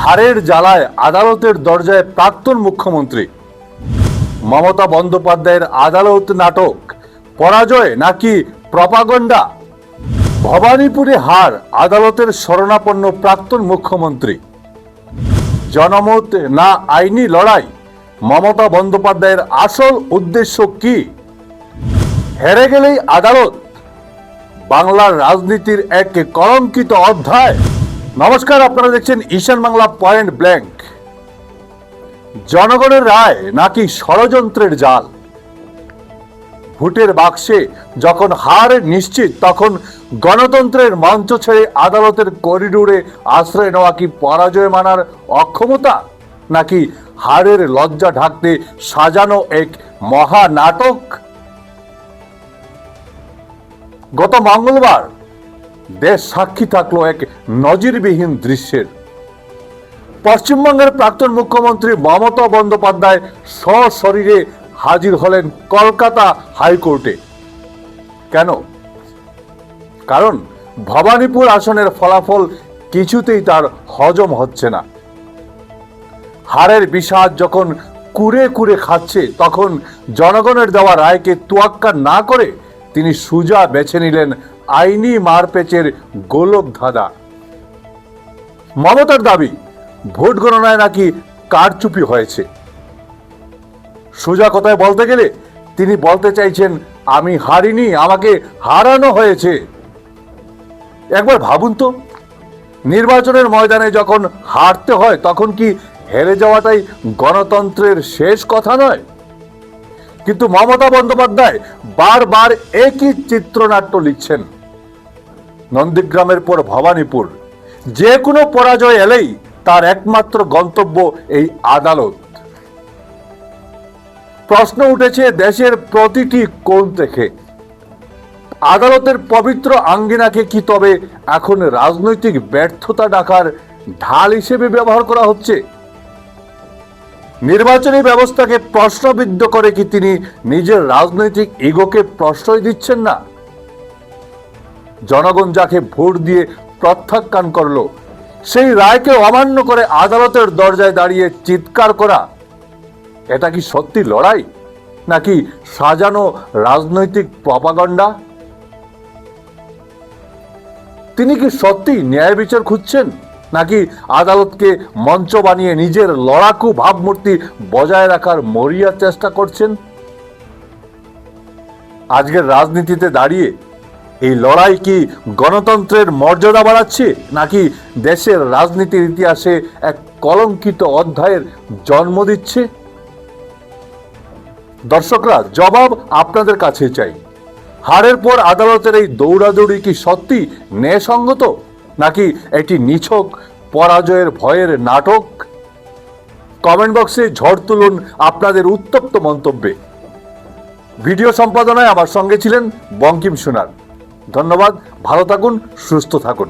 হারের জ্বালায় আদালতের দরজায় প্রাক্তন মুখ্যমন্ত্রী মমতা বন্দ্যোপাধ্যায়ের আদালত নাটক, পরাজয় নাকি প্রপাগন্ডা? ভবানীপুরে হার, আদালতের শরণাপন্ন প্রাক্তন মুখ্যমন্ত্রী। জনমত না আইনি লড়াই, মমতা বন্দ্যোপাধ্যায়ের আসল উদ্দেশ্য কি? হেরে গেলেই আদালত বাংলার রাজনীতির এক কলঙ্কিত অধ্যায়। নমস্কার, আপনারা দেখছেন ঈশান বাংলা পয়েন্ট ব্ল্যাঙ্ক। জনগণের রায় নাকি ষড়যন্ত্রের জাল? ভোটের বাক্সে যখন হার নিশ্চিত, তখন গণতন্ত্রের মঞ্চ ছেড়ে আদালতের করিডোরে আশ্রয় নেওয়া কি পরাজয় মানার অক্ষমতা, নাকি হারের লজ্জা ঢাকতে সাজানো এক মহা নাটক? গত মঙ্গলবার দেশ সাক্ষী থাকলো এক নজিরবিহীন দৃশ্যের। পশ্চিমবঙ্গের প্রাক্তন মুখ্যমন্ত্রী মমতা বন্দ্যোপাধ্যায় সশরীরে হাজির হলেন কলকাতা হাইকোর্টে। কেন? কারণ ভবানীপুর আসনের ফলাফল কিছুতেই তার হজম হচ্ছে না। হারের বিষাদ যখন কুরে কুরে খাচ্ছে, তখন জনগণের দেওয়া রায়কে তোয়াক্কা না করে তিনি সোজা বেছে নিলেন আইনি মারপেচের গোলক ধাঁধা। মমতার দাবি, ভোট গণনায় নাকি কারচুপি হয়েছে। সোজা কথায় বলতে গেলে তিনি বলতে চাইছেন, আমি হারিনি, আমাকে হারানো হয়েছে। একবার ভাবুন তো, নির্বাচনের ময়দানে যখন হারতে হয়, তখন কি হেরে যাওয়াটাই গণতন্ত্রের শেষ কথা নয়? কিন্তু মমতা বন্দ্যোপাধ্যায় বারবার একই চিত্রনাট্য লিখছেন। নন্দীগ্রামের পর ভবানীপুর, যে কোনো পরাজয় এলেই তার একমাত্র গন্তব্য এই আদালত। প্রশ্ন উঠেছে দেশের প্রতিটি কোণ থেকে, আদালতের পবিত্র আঙ্গিনাকে কি তবে এখন রাজনৈতিক ব্যর্থতা ডাকার ঢাল হিসেবে ব্যবহার করা হচ্ছে? নির্বাচনী ব্যবস্থাকে প্রশ্নবিদ্ধ করে কি তিনি নিজের রাজনৈতিক ইগোকে প্রশ্রয় দিচ্ছেন না? জনগণ যাকে ভোট দিয়ে প্রত্যাখ্যান করলো, সেই রায়কে অমান্য করে আদালতের দরজায় দাঁড়িয়ে চিৎকার করা, এটা কি সত্যি লড়াই নাকি সাজানো রাজনৈতিক প্রপাগান্ডা? তিনি কি সত্যি ন্যায় বিচার খুঁজছেন, নাকি আদালতকে মঞ্চ বানিয়ে নিজের লড়াকু ভাবমূর্তি বজায় রাখার মরিয়া চেষ্টা করছেন? আজকের রাজনীতিতে দাঁড়িয়ে এই লড়াই কি গণতন্ত্রের মর্যাদা বাড়াচ্ছে, নাকি দেশের রাজনীতির ইতিহাসে এক কলঙ্কিত অধ্যায়ের জন্ম দিচ্ছে? দর্শকরা, জবাব আপনাদের কাছে চাই। হারের পর আদালতের এই দৌড়াদৌড়ি কি সত্যি ন্যায়সঙ্গত, নাকি এটি নিছক পরাজয়ের ভয়ের নাটক? কমেন্ট বক্সে ঝড় তুলুন আপনাদের উত্তপ্ত মন্তব্যে। ভিডিও সম্পাদনায় আমার সঙ্গে ছিলেন বঙ্কিম সোনার। ধন্যবাদ, ভালো থাকুন, সুস্থ থাকুন।